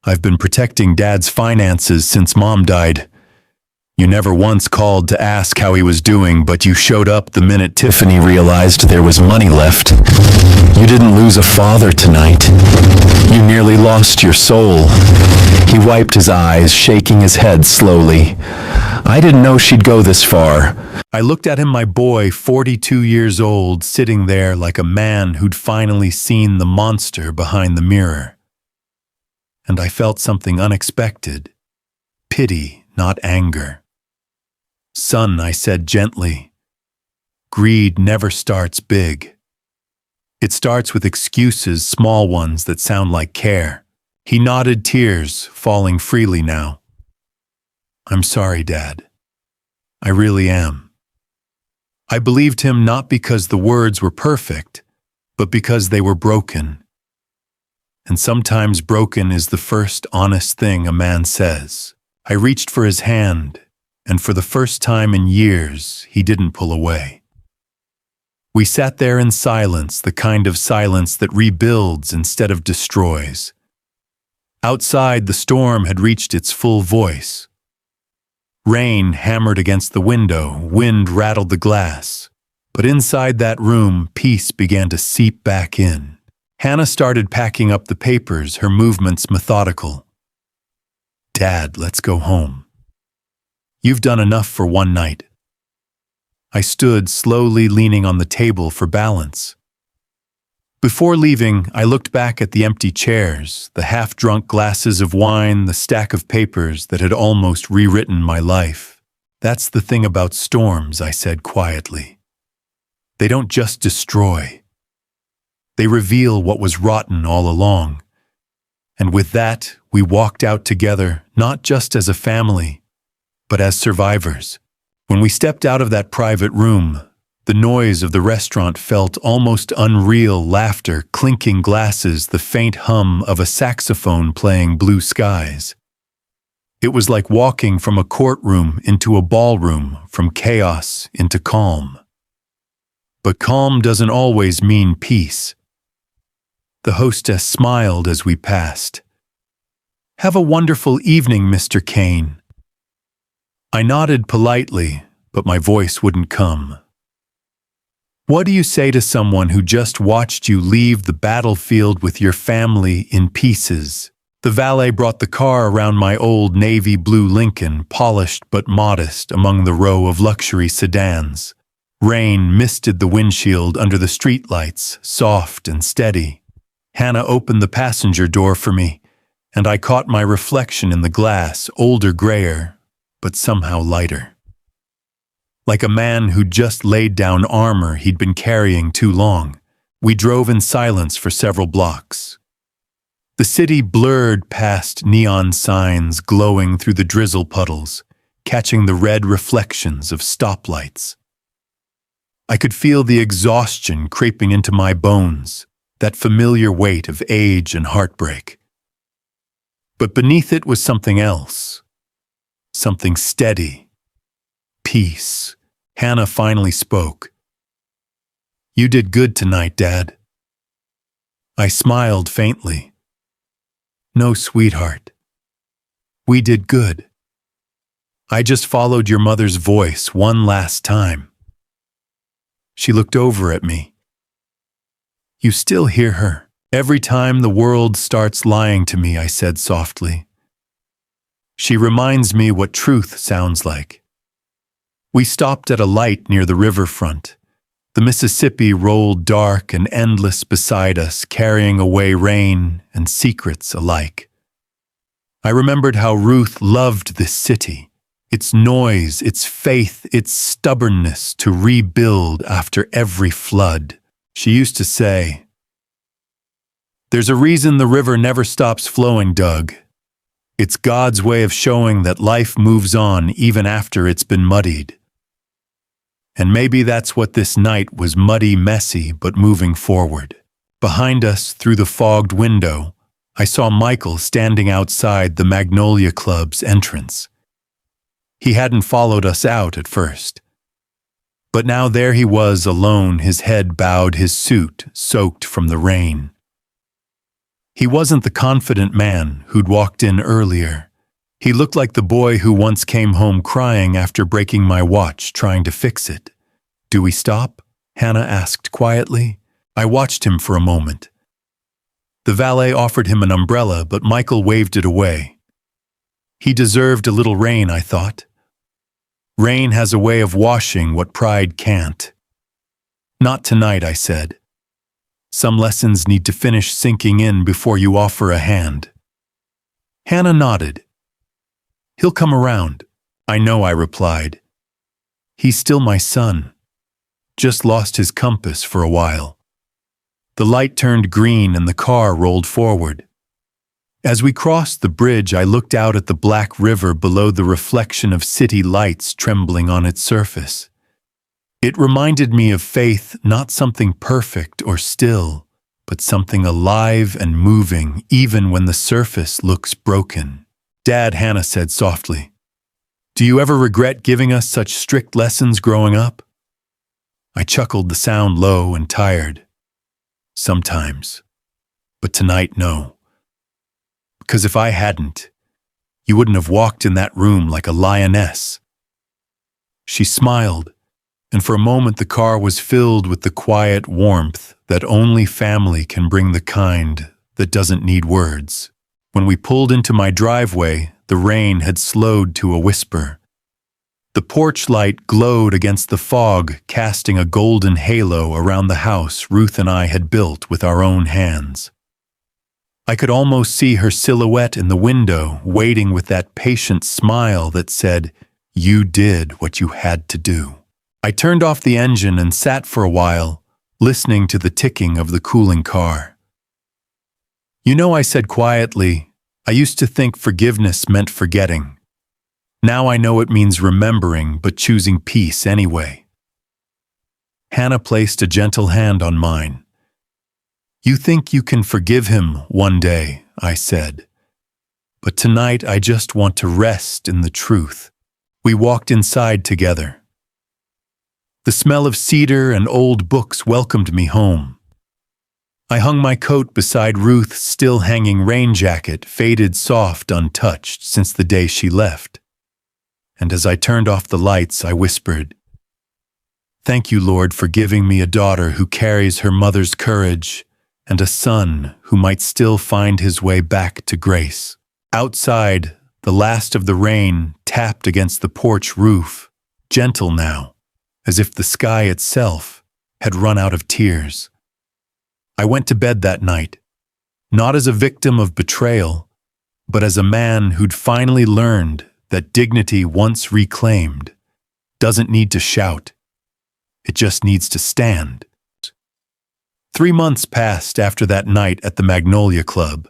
I've been protecting Dad's finances since Mom died. You never once called to ask how he was doing, but you showed up the minute Tiffany realized there was money left. You didn't lose a father tonight. You nearly lost your soul. He wiped his eyes, shaking his head slowly. I didn't know she'd go this far. I looked at him, my boy, 42 years old, sitting there like a man who'd finally seen the monster behind the mirror. And I felt something unexpected. Pity, not anger. Son, I said gently, greed never starts big. It starts with excuses, small ones that sound like care. He nodded, tears falling freely now. I'm sorry, Dad. I really am. I believed him not because the words were perfect, but because they were broken. And sometimes broken is the first honest thing a man says. I reached for his hand, and for the first time in years, he didn't pull away. We sat there in silence, the kind of silence that rebuilds instead of destroys. Outside, the storm had reached its full voice. Rain hammered against the window, wind rattled the glass. But inside that room, peace began to seep back in. Hannah started packing up the papers, her movements methodical. Dad, let's go home. You've done enough for one night. I stood, slowly leaning on the table for balance. Before leaving, I looked back at the empty chairs, the half-drunk glasses of wine, the stack of papers that had almost rewritten my life. That's the thing about storms, I said quietly. They don't just destroy. They reveal what was rotten all along. And with that, we walked out together, not just as a family, but as survivors. When we stepped out of that private room, the noise of the restaurant felt almost unreal, laughter, clinking glasses, the faint hum of a saxophone playing Blue Skies. It was like walking from a courtroom into a ballroom, from chaos into calm. But calm doesn't always mean peace. The hostess smiled as we passed. "Have a wonderful evening, Mr. Kane." I nodded politely, but my voice wouldn't come. What do you say to someone who just watched you leave the battlefield with your family in pieces? The valet brought the car around my old navy blue Lincoln, polished but modest among the row of luxury sedans. Rain misted the windshield under the streetlights, soft and steady. Hannah opened the passenger door for me, and I caught my reflection in the glass, older, grayer, but somehow lighter. Like a man who'd just laid down armor he'd been carrying too long, we drove in silence for several blocks. The city blurred past neon signs glowing through the drizzle puddles, catching the red reflections of stoplights. I could feel the exhaustion creeping into my bones, that familiar weight of age and heartbreak. But beneath it was something else, something steady. Peace. Hannah finally spoke. "You did good tonight, Dad." I smiled faintly. "No, sweetheart. We did good. I just followed your mother's voice one last time." She looked over at me. "You still hear her every time the world starts lying to me," I said softly. "She reminds me what truth sounds like." We stopped at a light near the riverfront. The Mississippi rolled dark and endless beside us, carrying away rain and secrets alike. I remembered how Ruth loved this city, its noise, its faith, its stubbornness to rebuild after every flood. She used to say, "There's a reason the river never stops flowing, Doug. It's God's way of showing that life moves on even after it's been muddied." And maybe that's what this night was, muddy, messy, but moving forward. Behind us, through the fogged window, I saw Michael standing outside the Magnolia Club's entrance. He hadn't followed us out at first. But now there he was alone, his head bowed, his suit soaked from the rain. He wasn't the confident man who'd walked in earlier. He looked like the boy who once came home crying after breaking my watch trying to fix it. "Do we stop?" Hannah asked quietly. I watched him for a moment. The valet offered him an umbrella, but Michael waved it away. He deserved a little rain, I thought. Rain has a way of washing what pride can't. "Not tonight," I said. "Some lessons need to finish sinking in before you offer a hand." Hannah nodded. "He'll come around." "I know," I replied. "He's still my son. Just lost his compass for a while." The light turned green and the car rolled forward. As we crossed the bridge, I looked out at the black river below, the reflection of city lights trembling on its surface. It reminded me of faith, not something perfect or still, but something alive and moving, even when the surface looks broken. "Dad," Hannah said softly, "do you ever regret giving us such strict lessons growing up?" I chuckled, the sound low and tired. "Sometimes. But tonight, no. Because if I hadn't, you wouldn't have walked in that room like a lioness." She smiled, and for a moment the car was filled with the quiet warmth that only family can bring, the kind that doesn't need words. When we pulled into my driveway, the rain had slowed to a whisper. The porch light glowed against the fog, casting a golden halo around the house Ruth and I had built with our own hands. I could almost see her silhouette in the window, waiting with that patient smile that said, "You did what you had to do." I turned off the engine and sat for a while, listening to the ticking of the cooling car. "You know," I said quietly, "I used to think forgiveness meant forgetting. Now I know it means remembering, but choosing peace anyway." Hannah placed a gentle hand on mine. "You think you can forgive him one day," I said. "But tonight I just want to rest in the truth." We walked inside together. The smell of cedar and old books welcomed me home. I hung my coat beside Ruth's still hanging rain jacket, faded soft, untouched since the day she left. And as I turned off the lights, I whispered, "Thank you, Lord, for giving me a daughter who carries her mother's courage and a son who might still find his way back to grace." Outside, the last of the rain tapped against the porch roof, gentle now, as if the sky itself had run out of tears. I went to bed that night, not as a victim of betrayal, but as a man who'd finally learned that dignity once reclaimed doesn't need to shout. It just needs to stand. 3 months passed after that night at the Magnolia Club.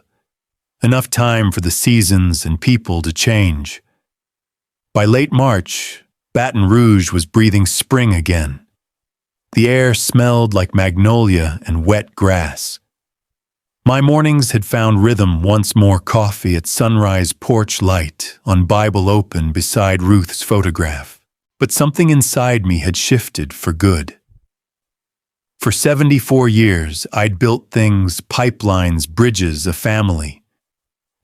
Enough time for the seasons and people to change. By late March, Baton Rouge was breathing spring again. The air smelled like magnolia and wet grass. My mornings had found rhythm once more: coffee at sunrise, porch light on Bible open beside Ruth's photograph. But something inside me had shifted for good. For 74 years, I'd built things, pipelines, bridges, a family.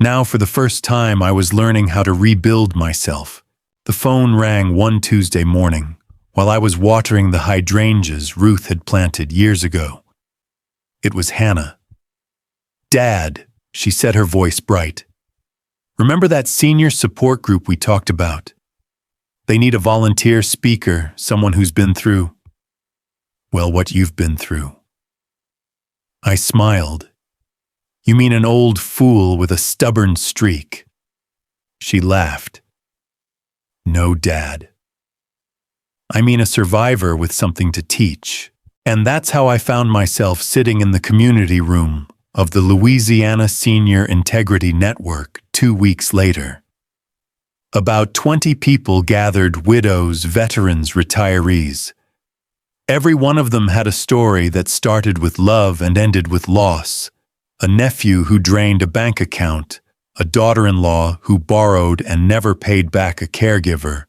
Now, for the first time, I was learning how to rebuild myself. The phone rang one Tuesday morning, while I was watering the hydrangeas Ruth had planted years ago. It was Hannah. "Dad," she said, her voice bright. "Remember that senior support group we talked about? They need a volunteer speaker, someone who's been through, well, what you've been through." I smiled. "You mean an old fool with a stubborn streak?" She laughed. "No, Dad. I mean a survivor with something to teach." And that's how I found myself sitting in the community room of the Louisiana Senior Integrity Network 2 weeks later. About 20 people gathered: widows, veterans, retirees. Every one of them had a story that started with love and ended with loss. A nephew who drained a bank account, a daughter-in-law who borrowed and never paid back, a caregiver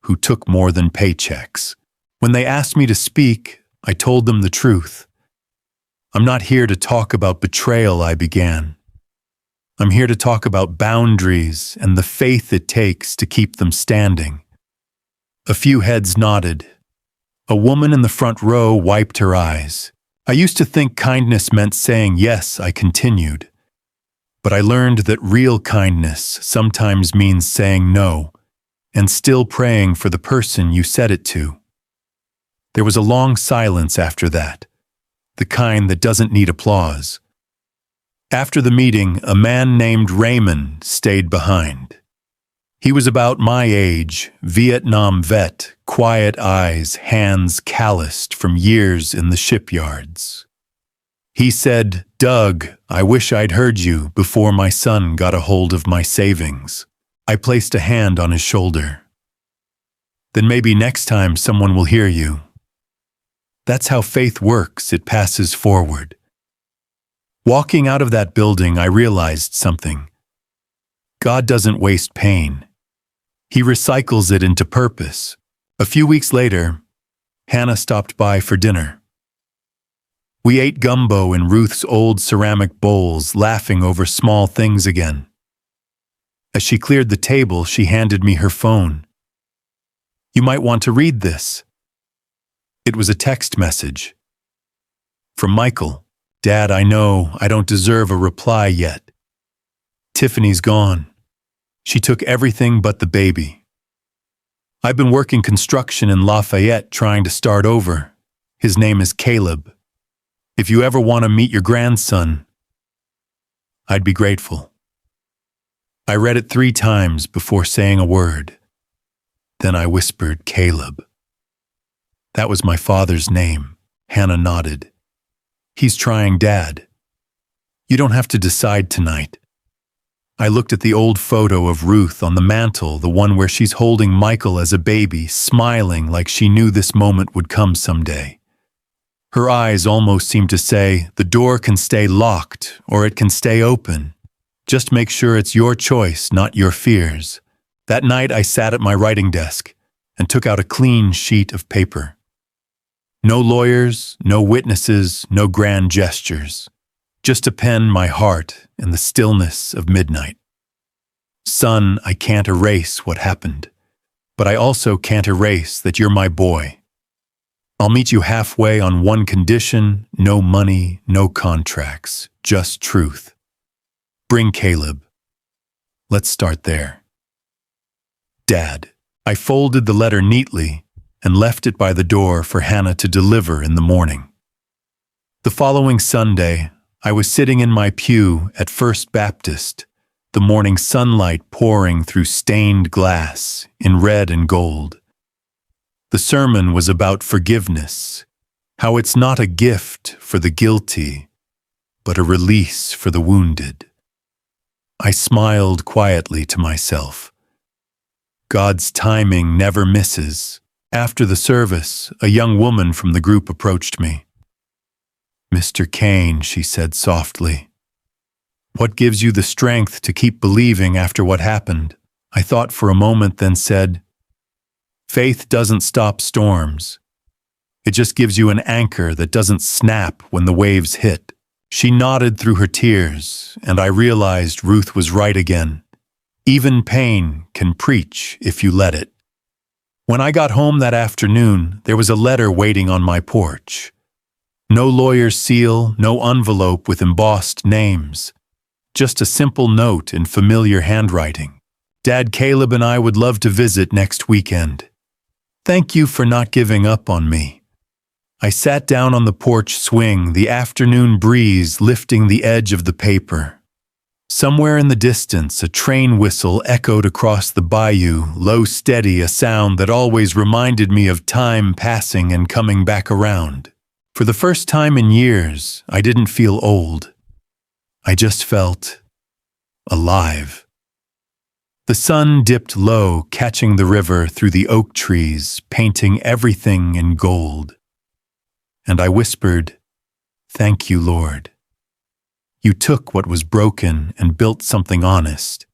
who took more than paychecks. When they asked me to speak, I told them the truth. "I'm not here to talk about betrayal," I began. "I'm here to talk about boundaries and the faith it takes to keep them standing." A few heads nodded. A woman in the front row wiped her eyes. "I used to think kindness meant saying yes," I continued. "But I learned that real kindness sometimes means saying no, and still praying for the person you said it to." There was a long silence after that, the kind that doesn't need applause. After the meeting, a man named Raymond stayed behind. He was about my age, Vietnam vet, quiet eyes, hands calloused from years in the shipyards. He said, "Doug, I wish I'd heard you before my son got a hold of my savings." I placed a hand on his shoulder. "Then maybe next time someone will hear you." That's how faith works. It passes forward. Walking out of that building, I realized something. God doesn't waste pain. He recycles it into purpose. A few weeks later, Hannah stopped by for dinner. We ate gumbo in Ruth's old ceramic bowls, laughing over small things again. As she cleared the table, she handed me her phone. "You might want to read this." It was a text message. From Michael. "Dad, I know I don't deserve a reply yet. Tiffany's gone. She took everything but the baby. I've been working construction in Lafayette trying to start over. His name is Caleb. If you ever want to meet your grandson, I'd be grateful." I read it 3 times before saying a word. Then I whispered, "Caleb." That was my father's name. Hannah nodded. "He's trying, Dad. You don't have to decide tonight." I looked at the old photo of Ruth on the mantle, the one where she's holding Michael as a baby, smiling like she knew this moment would come someday. Her eyes almost seemed to say, "The door can stay locked or it can stay open. Just make sure it's your choice, not your fears." That night I sat at my writing desk and took out a clean sheet of paper. No lawyers, no witnesses, no grand gestures. just to pen my heart in the stillness of midnight. Son, I can't erase what happened, but I also can't erase that you're my boy. I'll meet you halfway on one condition: no money, no contracts, just truth. Bring Caleb. Let's start there. Dad. I folded the letter neatly and left it by the door for Hannah to deliver in the morning. The following Sunday, I was sitting in my pew at First Baptist, the morning sunlight pouring through stained glass in red and gold. The sermon was about forgiveness, how it's not a gift for the guilty, but a release for the wounded. I smiled quietly to myself. God's timing never misses. After the service, a young woman from the group approached me. "Mr. Kane," she said softly, "what gives you the strength to keep believing after what happened?" I thought for a moment, then said, "Faith doesn't stop storms. It just gives you an anchor that doesn't snap when the waves hit." She nodded through her tears, and I realized Ruth was right again. Even pain can preach if you let it. When I got home that afternoon, there was a letter waiting on my porch. No lawyer's seal, no envelope with embossed names. Just a simple note in familiar handwriting. "Dad, Caleb and I would love to visit next weekend. Thank you for not giving up on me." I sat down on the porch swing, the afternoon breeze lifting the edge of the paper. Somewhere in the distance, a train whistle echoed across the bayou, low, steady, a sound that always reminded me of time passing and coming back around. For the first time in years, I didn't feel old. I just felt alive. The sun dipped low, catching the river through the oak trees, painting everything in gold. And I whispered, "Thank you, Lord. You took what was broken and built something honest."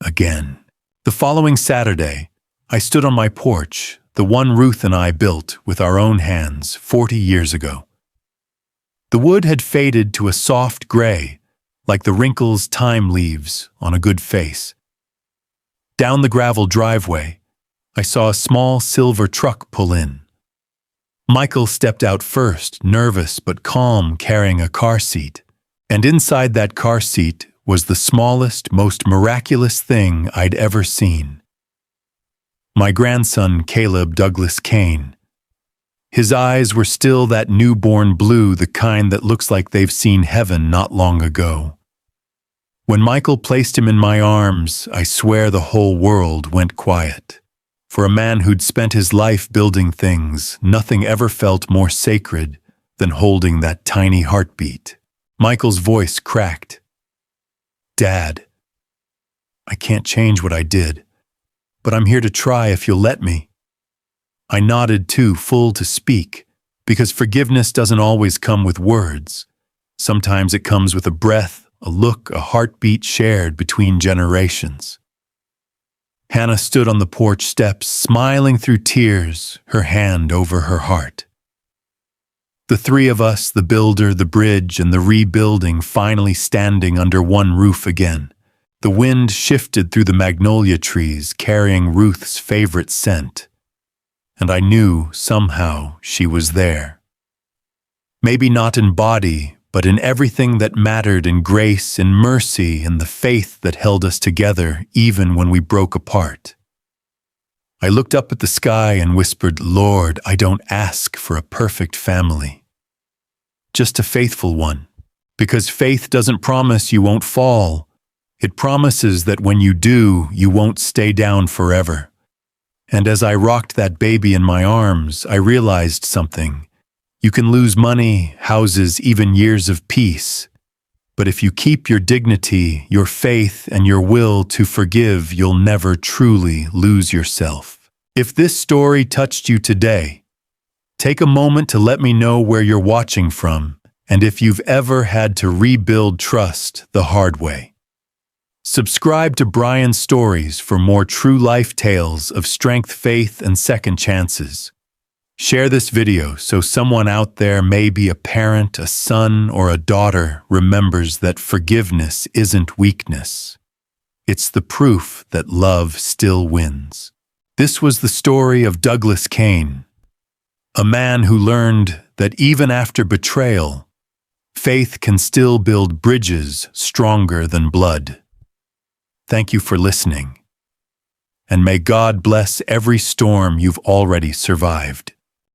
Again. The following Saturday, I stood on my porch, the one Ruth and I built with our own hands 40 years ago. The wood had faded to a soft gray, like the wrinkles time leaves on a good face. Down the gravel driveway, I saw a small silver truck pull in. Michael stepped out first, nervous but calm, carrying a car seat. And inside that car seat was the smallest, most miraculous thing I'd ever seen. My grandson, Caleb Douglas Kane. His eyes were still that newborn blue, the kind that looks like they've seen heaven not long ago. When Michael placed him in my arms, I swear the whole world went quiet. For a man who'd spent his life building things, nothing ever felt more sacred than holding that tiny heartbeat. Michael's voice cracked. "Dad, I can't change what I did, but I'm here to try if you'll let me." I nodded too, full to speak, because forgiveness doesn't always come with words. Sometimes it comes with a breath, a look, a heartbeat shared between generations. Hannah stood on the porch steps, smiling through tears, her hand over her heart. The three of us, the builder, the bridge, and the rebuilding, finally standing under one roof again. The wind shifted through the magnolia trees, carrying Ruth's favorite scent. And I knew, somehow, she was there. Maybe not in body, but in everything that mattered, in grace, in mercy, in the faith that held us together, even when we broke apart. I looked up at the sky and whispered, "Lord, I don't ask for a perfect family, just a faithful one." Because faith doesn't promise you won't fall. It promises that when you do, you won't stay down forever. And as I rocked that baby in my arms, I realized something. You can lose money, houses, even years of peace. But if you keep your dignity, your faith, and your will to forgive, you'll never truly lose yourself. If this story touched you today, take a moment to let me know where you're watching from, and if you've ever had to rebuild trust the hard way. Subscribe to Brian's Stories for more true life tales of strength, faith, and second chances. Share this video so someone out there, maybe a parent, a son, or a daughter, remembers that forgiveness isn't weakness. It's the proof that love still wins. This was the story of Douglas Kane, a man who learned that even after betrayal, faith can still build bridges stronger than blood. Thank you for listening, and may God bless every storm you've already survived.